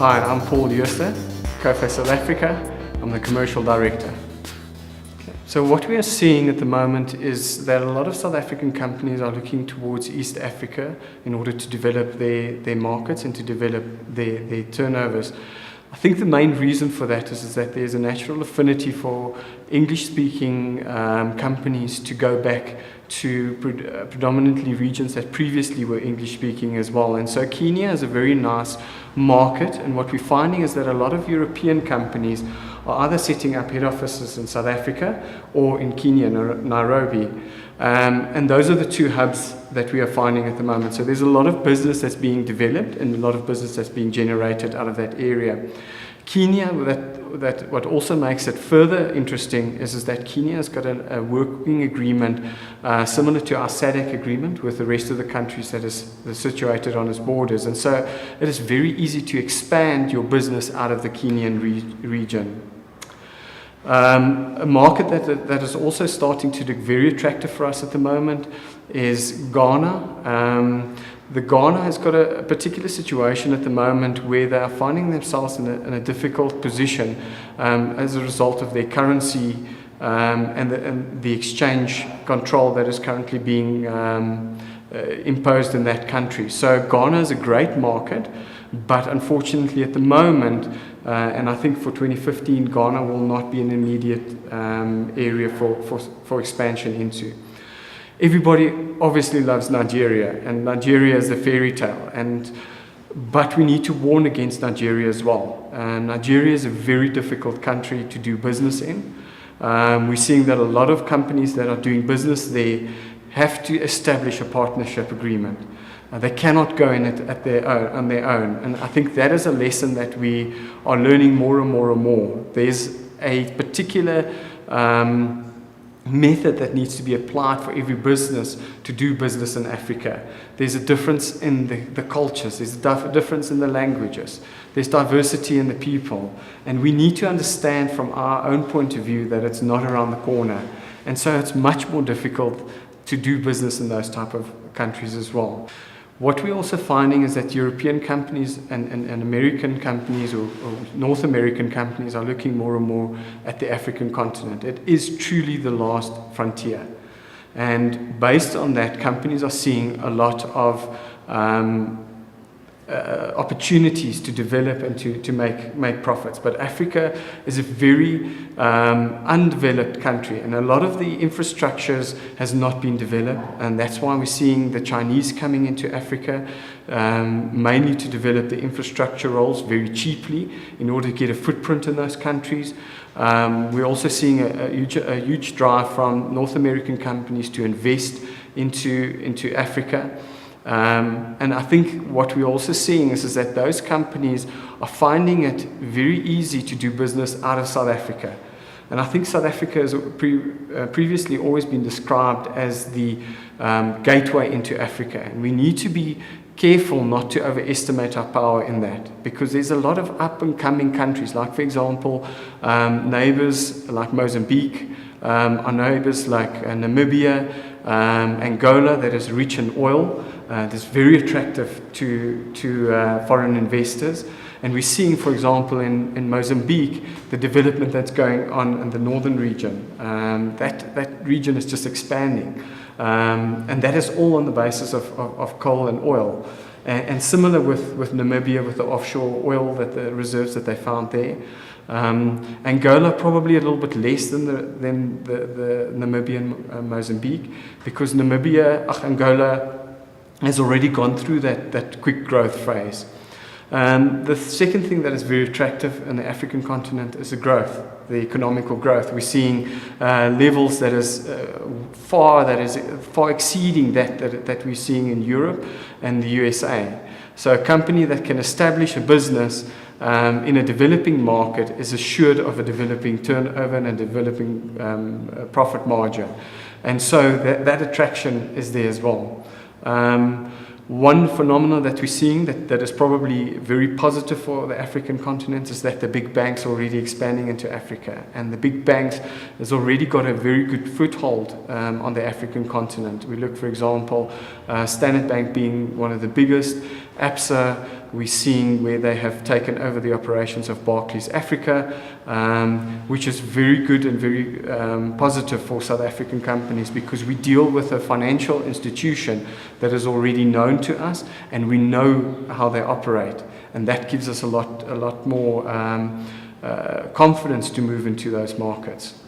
Hi, I'm Jooste, Coface South Africa. I'm the Commercial Director. So what we are seeing at the moment is that a lot of South African companies are looking towards East Africa in order to develop their markets and to develop their turnovers. I think the main reason for that is that there's a natural affinity for English-speaking companies to go back to predominantly regions that previously were English-speaking as well. And so Kenya is a very nice market, and what we're finding is that a lot of European companies are either setting up head offices in South Africa or in Kenya, Nairobi. And those are the two hubs that we are finding at the moment. So there's a lot of business that's being developed and a lot of business that's being generated out of that area. Kenya, what also makes it further interesting is that Kenya has got a working agreement similar to our SADC agreement with the rest of the countries that is situated on its borders. And so it is very easy to expand your business out of the Kenyan region. A market that is also starting to look very attractive for us at the moment is Ghana. The Ghana has got a particular situation at the moment where they are finding themselves in a difficult position as a result of their currency and the exchange control that is currently being imposed in that country. So Ghana is a great market, but unfortunately at the moment, and I think for 2015, Ghana will not be an immediate area for expansion into. Everybody obviously loves Nigeria, and Nigeria is a fairy tale, but we need to warn against Nigeria as well. Nigeria is a very difficult country to do business in. We're seeing that a lot of companies that are doing business there have to establish a partnership agreement. They cannot go in it on their own. And I think that is a lesson that we are learning more and more and more. There's a particular method that needs to be applied for every business to do business in Africa. There's a difference in the cultures, there's a difference in the languages, there's diversity in the people, and we need to understand from our own point of view that it's not around the corner. And so it's much more difficult to do business in those type of countries as well. What we're also finding is that European companies and American companies or North American companies are looking more and more at the African continent. It is truly the last frontier. And based on that, companies are seeing a lot of opportunities to develop and to make profits. But Africa is a very undeveloped country, and a lot of the infrastructures has not been developed, and that's why we're seeing the Chinese coming into Africa mainly to develop the infrastructure roles very cheaply in order to get a footprint in those countries. We're also seeing a huge drive from North American companies to invest into Africa. And I think what we're also seeing is that those companies are finding it very easy to do business out of South Africa. And I think South Africa has previously always been described as the gateway into Africa. And we need to be careful not to overestimate our power in that, because there's a lot of up-and-coming countries, like, for example, neighbors like Mozambique, our neighbors like Namibia, Angola, that is rich in oil. That's very attractive to foreign investors. And we're seeing, for example, in Mozambique, the development that's going on in the northern region. That region is just expanding. And that is all on the basis of coal and oil. And similar with Namibia, with the offshore oil, the reserves that they found there. Angola probably a little bit less than the Namibian Mozambique, because Angola has already gone through that quick growth phase. The second thing that is very attractive in the African continent is the growth, the economical growth. We're seeing levels that is far exceeding that we're seeing in Europe and the USA. So a company that can establish a business in a developing market is assured of a developing turnover and a developing profit margin. And so that attraction is there as well. One phenomenon that we're seeing that is probably very positive for the African continent is that the big banks are already expanding into Africa, and the big banks has already got a very good foothold on the African continent. We look, for example, Standard Bank being one of the biggest, ABSA, We're seeing where they have taken over the operations of Barclays Africa, which is very good and very positive for South African companies, because we deal with a financial institution that is already known to us and we know how they operate, and that gives us a lot more confidence to move into those markets.